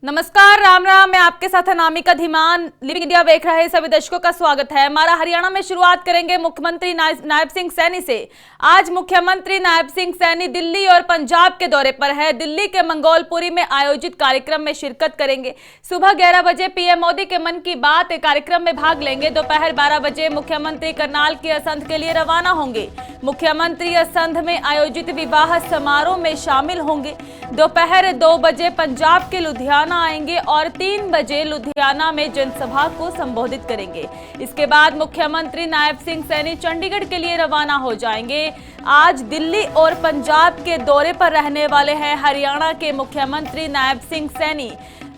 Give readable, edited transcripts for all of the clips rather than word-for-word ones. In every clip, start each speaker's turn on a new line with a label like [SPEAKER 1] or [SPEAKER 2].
[SPEAKER 1] नमस्कार, राम राम। मैं आपके साथ अनामिका धीमान। लिविंग इंडिया देख रहे सभी दर्शकों का स्वागत है। हमारा हरियाणा में शुरुआत करेंगे मुख्यमंत्री नायब सिंह सैनी से। आज मुख्यमंत्री नायब सिंह सैनी दिल्ली और पंजाब के दौरे पर है। दिल्ली के मंगोलपुरी में आयोजित कार्यक्रम में शिरकत करेंगे। सुबह 11 बजे पीएम मोदी के मन की बात कार्यक्रम में भाग लेंगे। दोपहर 12 बजे मुख्यमंत्री करनाल की असंध के लिए रवाना होंगे। मुख्यमंत्री असंध में आयोजित विवाह समारोह में शामिल होंगे। दोपहर 2 बजे पंजाब के लुधियाना आएंगे और 3 बजे लुधियाना में जनसभा को संबोधित करेंगे। इसके बाद मुख्यमंत्री नायब सिंह सैनी चंडीगढ़ के लिए रवाना हो जाएंगे। आज दिल्ली और पंजाब के दौरे पर रहने वाले हैं हरियाणा के मुख्यमंत्री नायब सिंह सैनी।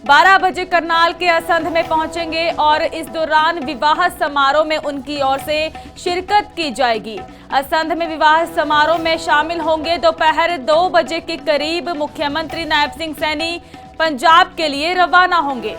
[SPEAKER 1] 12 बजे करनाल के असंध में पहुंचेंगे और इस दौरान विवाह समारोह में उनकी ओर से शिरकत की जाएगी। असंध में विवाह समारोह में शामिल होंगे। दोपहर 2 बजे के करीब मुख्यमंत्री नायब सिंह सैनी पंजाब के लिए रवाना होंगे।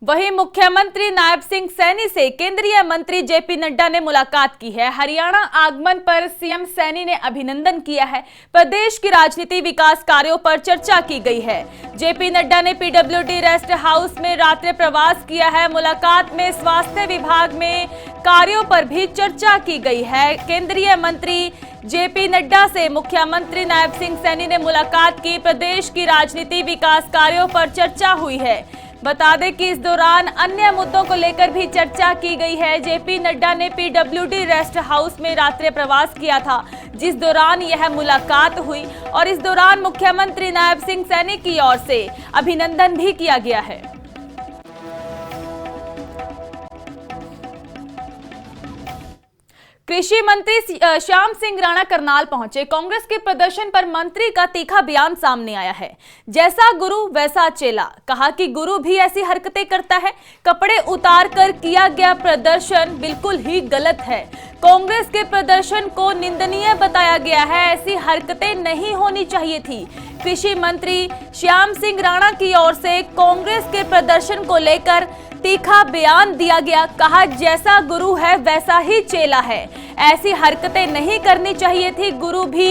[SPEAKER 1] वहीं मुख्यमंत्री नायब सिंह सैनी से केंद्रीय मंत्री जेपी नड्डा ने मुलाकात की है। हरियाणा आगमन पर सीएम सैनी ने अभिनंदन किया है। प्रदेश की राजनीति विकास कार्यों पर चर्चा की गई है। जेपी नड्डा ने पीडब्ल्यूडी रेस्ट हाउस में रात्रि प्रवास किया है। मुलाकात में स्वास्थ्य विभाग में कार्यों पर भी चर्चा की गई है। केंद्रीय मंत्री जेपी नड्डा से मुख्यमंत्री नायब सिंह सैनी ने मुलाकात की। प्रदेश की राजनीति विकास कार्यों पर चर्चा हुई है। बता दें कि इस दौरान अन्य मुद्दों को लेकर भी चर्चा की गई है। जेपी नड्डा ने पीडब्ल्यूडी रेस्ट हाउस में रात्रि प्रवास किया था, जिस दौरान यह मुलाकात हुई और इस दौरान मुख्यमंत्री नायब सिंह सैनी की ओर से अभिनंदन भी किया गया है। कृषि मंत्री श्याम सिंह राणा करनाल पहुंचे। कांग्रेस के प्रदर्शन पर मंत्री का तीखा बयान सामने आया है। जैसा गुरु वैसा चेला, कहा कि गुरु भी ऐसी हरकतें करता है। कपड़े उतार कर किया गया प्रदर्शन बिल्कुल ही गलत है। कांग्रेस के प्रदर्शन को निंदनीय बताया गया है। ऐसी हरकतें नहीं होनी चाहिए थी। कृषि मंत्री श्याम सिंह राणा की ओर से कांग्रेस के प्रदर्शन को लेकर तीखा बयान दिया गया। कहा, जैसा गुरु है वैसा ही चेला है। ऐसी हरकतें नहीं करनी चाहिए थी। गुरु भी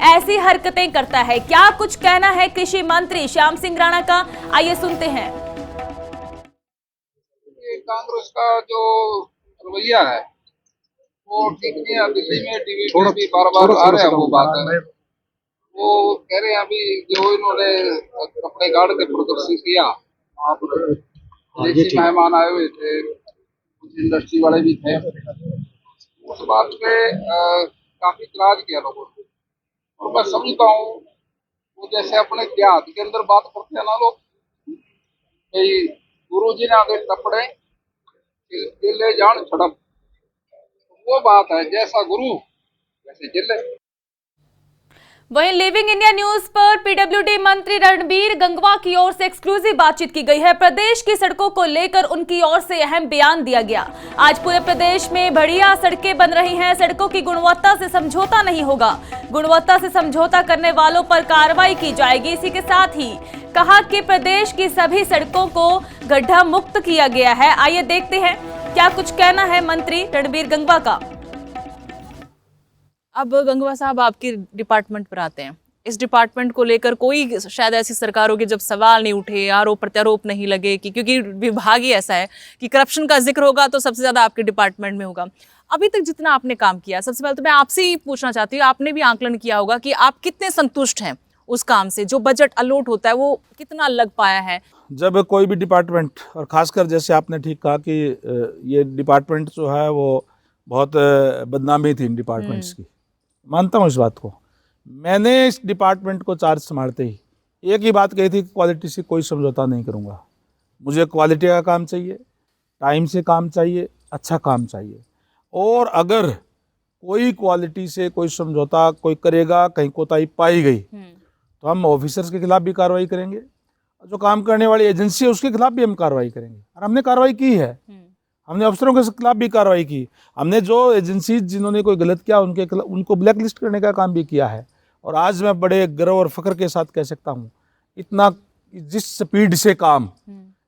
[SPEAKER 1] ऐसी हरकतें करता है। क्या कुछ कहना है कृषि मंत्री श्याम सिंह राणा का, आइए सुनते हैं।
[SPEAKER 2] कांग्रेस का जो रवैया है वो ठीक नहीं है। दिल्ली में टीवी पे भी बार-बार आ रहा है वो बात है। वो कह रहे हैं अभी जो इन्होंने कपड़े गाड़ के प्रदर्शन किया, वहाँ पर विदेशी मेहमान आए हुए थे, कुछ इंडस्ट्री वाले भी थे। उस बात पे काफी इतराज किया लोगों ने और मैं समझता हूँ वो जैसे अपने देहात के अंदर बात करते हैं ना लोग, भाई गुरु जी ने आगे कपड़े ले जान छड़प, वो बात है। जैसा गुरु वैसे जिले।
[SPEAKER 1] वहीं लिविंग इंडिया न्यूज पर पीडब्ल्यूडी मंत्री रणबीर गंगवा की ओर से एक्सक्लूसिव बातचीत की गई है। प्रदेश की सड़कों को लेकर उनकी ओर से अहम बयान दिया गया। आज पूरे प्रदेश में बढ़िया सड़कें बन रही हैं। सड़कों की गुणवत्ता से समझौता नहीं होगा। गुणवत्ता से समझौता करने वालों पर कार्रवाई की जाएगी। इसी के साथ ही कहा कि प्रदेश की सभी सड़कों को गड्ढा मुक्त किया गया है। आइए देखते हैं क्या कुछ कहना है मंत्री रणबीर गंगवा का।
[SPEAKER 3] अब गंगवा साहब आपके डिपार्टमेंट पर आते हैं। इस डिपार्टमेंट को लेकर कोई शायद ऐसी सरकार होगी जब सवाल नहीं उठे, आरोप प्रत्यारोप नहीं लगे, कि क्योंकि विभाग ही ऐसा है कि करप्शन का जिक्र होगा तो सबसे ज्यादा आपके डिपार्टमेंट में होगा। अभी तक जितना आपने काम किया, सबसे पहले तो मैं आपसे ही पूछना चाहती हूँ, आपने भी आंकलन किया होगा कि आप कितने संतुष्ट हैं उस काम से, जो बजट अलॉट होता है वो कितना लग पाया है?
[SPEAKER 4] जब कोई भी डिपार्टमेंट, और खासकर जैसे आपने ठीक कहा कि ये डिपार्टमेंट जो है वो बहुत बदनामी थी इन डिपार्टमेंट्स की, मानता हूँ इस बात को। मैंने इस डिपार्टमेंट को चार्ज संभालते ही एक ही बात कही थी कि क्वालिटी से कोई समझौता नहीं करूँगा। मुझे क्वालिटी का काम चाहिए, टाइम से काम चाहिए, अच्छा काम चाहिए। और अगर कोई क्वालिटी से कोई समझौता कोई करेगा, कहीं कोताही पाई गई तो हम ऑफिसर्स के खिलाफ भी कार्रवाई करेंगे, जो काम करने वाली एजेंसी है उसके खिलाफ भी हम कार्रवाई करेंगे। और हमने कार्रवाई की है, हमने अफसरों के खिलाफ भी कार्रवाई की। हमने जो एजेंसी जिन्होंने कोई गलत किया उनको ब्लैक लिस्ट करने का काम भी किया है। और आज मैं बड़े गर्व और फख्र के साथ कह सकता हूँ, इतना जिस स्पीड से काम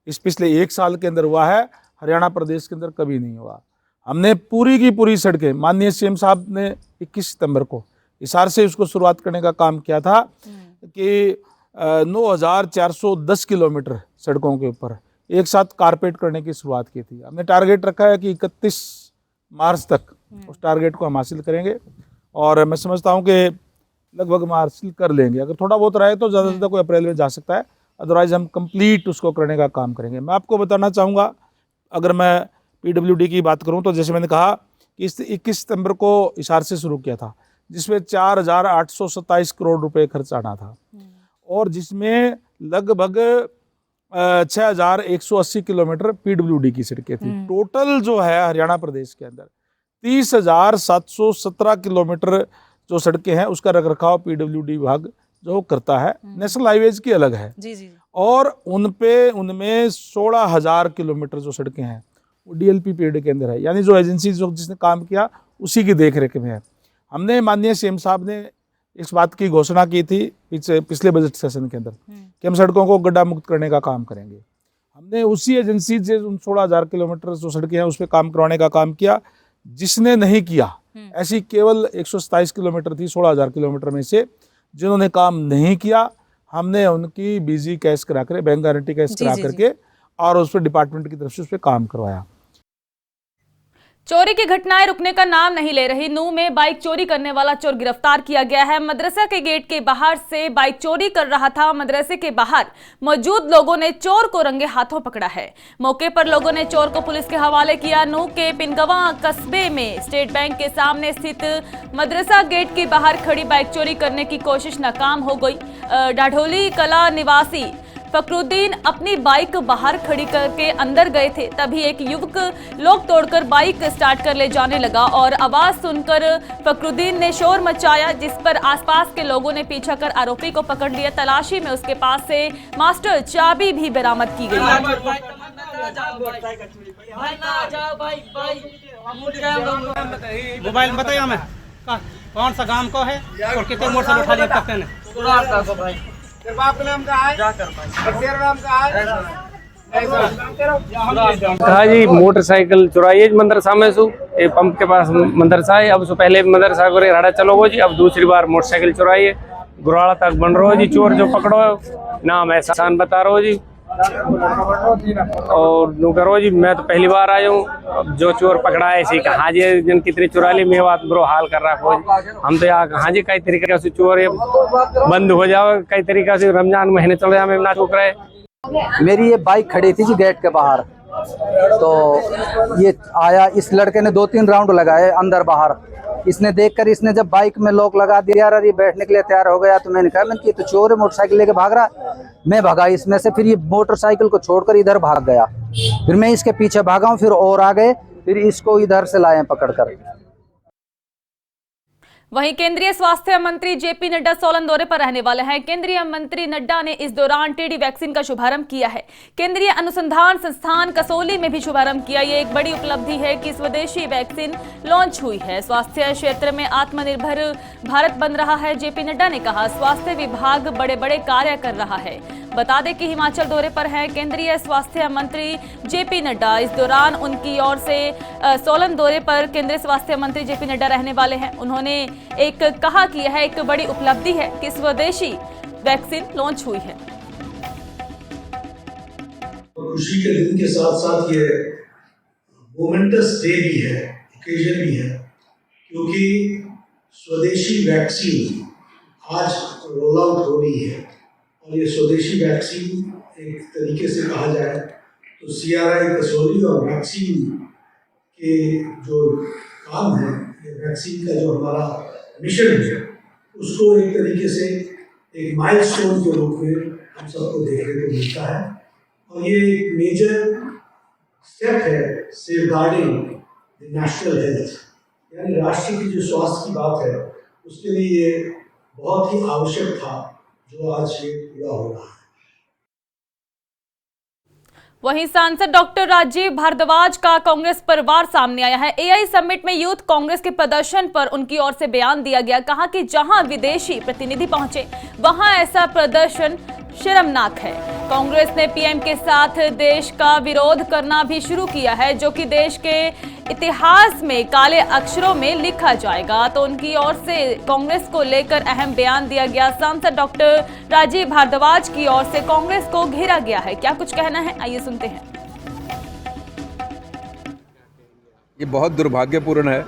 [SPEAKER 4] इस पिछले 1 साल के अंदर हुआ है, हरियाणा प्रदेश के अंदर कभी नहीं हुआ। हमने पूरी की पूरी सड़कें, माननीय सीएम साहब ने 21 सितंबर को हिसार से उसको शुरुआत करने का काम किया था कि 9,410 किलोमीटर सड़कों के ऊपर एक साथ कारपेट करने की शुरुआत की थी। हमने टारगेट रखा है कि 31 मार्च तक उस टारगेट को हम हासिल करेंगे और मैं समझता हूं कि लगभग हम हासिल कर लेंगे। अगर थोड़ा बहुत रहे तो ज़्यादा से ज़्यादा कोई अप्रैल में जा सकता है, अदरवाइज हम कंप्लीट उसको करने का काम करेंगे। मैं आपको बताना चाहूँगा, अगर मैं PWD की बात करूँ तो जैसे मैंने कहा कि 21 सितंबर को हिसार से शुरू किया था, जिसमें 4,827 करोड़ रुपए खर्च आना था और जिसमें लगभग 6,180 किलोमीटर PWD की सड़कें थी। टोटल जो है हरियाणा प्रदेश के अंदर 30,717 किलोमीटर जो सड़कें हैं उसका रखरखाव PWD विभाग जो करता है। नेशनल हाईवेज की अलग है
[SPEAKER 3] जी।
[SPEAKER 4] और उनमें 16,000 किलोमीटर जो सड़कें हैं वो DLP पीरियड के अंदर है, यानी जो एजेंसी जिसने काम किया उसी की देख रेख में है। हमने माननीय CM साहब ने इस बात की घोषणा की थी पिछले बजट सेशन के अंदर कि हम सड़कों को गड्ढा मुक्त करने का काम करेंगे। हमने उसी एजेंसी से उन 16,000 किलोमीटर जो सड़कें हैं उस पर काम करवाने का काम किया। जिसने नहीं किया, ऐसी केवल 127 किलोमीटर थी 16,000 किलोमीटर में से जिन्होंने काम नहीं किया, हमने उनकी BG कैश करा कर, बैंक गारंटी कैश करा करके और उस पर डिपार्टमेंट की तरफ से उस पर काम करवाया।
[SPEAKER 1] चोरी की घटनाएं रुकने का नाम नहीं ले रही। नूंह में बाइक चोरी करने वाला चोर गिरफ्तार किया गया है। मदरसा के गेट के बाहर से बाइक चोरी कर रहा था। मदरसे के बाहर मौजूद लोगों ने चोर को रंगे हाथों पकड़ा है। मौके पर लोगों ने चोर को पुलिस के हवाले किया। नूंह के पिनगवा कस्बे में स्टेट बैंक के सामने स्थित मदरसा गेट के बाहर खड़ी बाइक चोरी करने की कोशिश नाकाम हो गई। डाढोली कला निवासी फकरुद्दीन अपनी बाइक बाहर खड़ी करके अंदर गए थे, तभी एक युवक लोक तोड़कर बाइक स्टार्ट कर ले जाने लगा और आवाज सुनकर फकरुद्दीन ने शोर मचाया, जिस पर आसपास के लोगों ने पीछा कर आरोपी को पकड़ लिया। तलाशी में उसके पास से मास्टर चाबी भी बरामद की गई।
[SPEAKER 5] मोबाइल बताइए हमें कौन सा गांव को है और कितने मोटरसाइकिल उठा लिया करते हैं।
[SPEAKER 6] कहा जी मोटरसाइकिल चुराई है मदरसा में सु पंप के पास मदरसा है। अब सो पहले मदरसा को राड़ा चलो गो जी, अब दूसरी बार मोटरसाइकिल चुराई है। गुराड़ा तक बन रहा जी, चोर जो पकड़ो नाम एहसान बता रहा जी और नो करो जी। मैं तो पहली बार आया हूँ, जो चोर पकड़ा है इसी कहा जी जिन कितनी चुरा ली मेरे बात बुरो हाल कर रहा है। हम तो यहाँ कहाँ जी कई तरीके से चोर बंद हो जाओ, कई तरीके से रमजान महीने चले जाए ना चुक रहे।
[SPEAKER 7] मेरी ये बाइक खड़ी थी जी गेट के बाहर, तो ये आया, इस लड़के ने 2-3 राउंड लगाए अंदर बाहर। इसने देखकर इसने जब बाइक में लॉक लगा दिया और ये बैठने के लिए तैयार हो गया, तो मैंने कहा मैं कि तो चोर है, मोटरसाइकिल लेके भाग रहा। मैं भगा इसमें से, फिर ये मोटरसाइकिल को छोड़कर इधर भाग गया। फिर मैं इसके पीछे भागा हूँ, फिर और आ गए, फिर इसको इधर से लाए पकड़कर।
[SPEAKER 1] वहीं केंद्रीय स्वास्थ्य मंत्री JP नड्डा सोलन दौरे पर रहने वाले हैं। केंद्रीय मंत्री नड्डा ने इस दौरान TD वैक्सीन का शुभारंभ किया है। केंद्रीय अनुसंधान संस्थान कसौली में भी शुभारंभ किया। ये एक बड़ी उपलब्धि है कि स्वदेशी वैक्सीन लॉन्च हुई है। स्वास्थ्य क्षेत्र में आत्मनिर्भर भारत बन रहा है। JP नड्डा ने कहा स्वास्थ्य विभाग बड़े बड़े कार्य कर रहा है। बता दें कि हिमाचल दौरे पर है केंद्रीय स्वास्थ्य मंत्री JP नड्डा। इस दौरान उनकी ओर से सोलन दौरे पर केंद्रीय स्वास्थ्य मंत्री JP नड्डा रहने वाले हैं। उन्होंने एक कहा कि यह एक बड़ी उपलब्धि है कि स्वदेशी वैक्सीन लॉन्च हुई है।
[SPEAKER 8] खुशी के दिन के साथ साथ ये मोमेंटस डे भी है, ओकेजन भी है, क्योंकि स्वदेशी वैक्सीन आज रोल आउट हो रही है। और ये स्वदेशी वैक्सीन एक तरीके से कहा जाए तो CRI कसौली और वैक्सीन के जो काम है, ये वैक्सीन का जो हमारा मिशन है, उसको एक तरीके से एक माइलस्टोन के रूप में हम सबको देखने को मिलता है। और ये एक मेजर स्टेप है सेफगार्डिंग द नेशनल हेल्थ, यानी राष्ट्र की जो स्वास्थ्य की बात है उसके लिए ये बहुत ही आवश्यक था जो आज ये पूरा हो रहा है।
[SPEAKER 1] वहीं सांसद डॉक्टर राजीव भारद्वाज का कांग्रेस पर वार सामने आया है। AI समिट में यूथ कांग्रेस के प्रदर्शन पर उनकी ओर से बयान दिया गया। कहा कि जहां विदेशी प्रतिनिधि पहुंचे वहां ऐसा प्रदर्शन शर्मनाक है। कांग्रेस ने पीएम के साथ देश का विरोध करना भी शुरू किया है, जो कि देश के इतिहास में काले अक्षरों में लिखा जाएगा। तो उनकी ओर से कांग्रेस को लेकर अहम बयान दिया गया। सांसद डॉक्टर राजीव भारद्वाज की ओर से कांग्रेस को घेरा गया है। क्या कुछ कहना है, आइए सुनते हैं।
[SPEAKER 9] ये बहुत दुर्भाग्यपूर्ण है।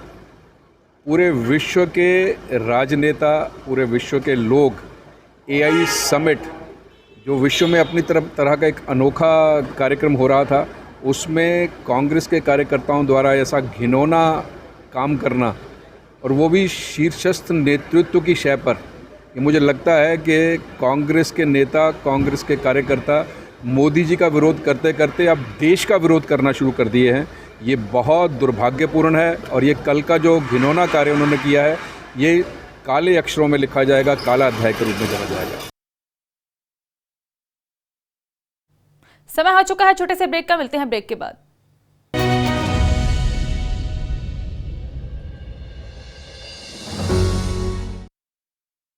[SPEAKER 9] पूरे विश्व के राजनेता, पूरे विश्व के लोग एआई समिट, जो विश्व में अपनी तरह का एक अनोखा कार्यक्रम हो रहा था, उसमें कांग्रेस के कार्यकर्ताओं द्वारा ऐसा घिनौना काम करना, और वो भी शीर्षस्थ नेतृत्व की शय पर, ये मुझे लगता है कि कांग्रेस के नेता, कांग्रेस के कार्यकर्ता मोदी जी का विरोध करते करते अब देश का विरोध करना शुरू कर दिए हैं। ये बहुत दुर्भाग्यपूर्ण है, और ये कल का जो घिनौना कार्य उन्होंने किया है, ये काले अक्षरों में लिखा जाएगा, काला अध्याय के रूप में जाना जाएगा।
[SPEAKER 1] समय हो चुका है छोटे से ब्रेक का, मिलते हैं ब्रेक के बाद।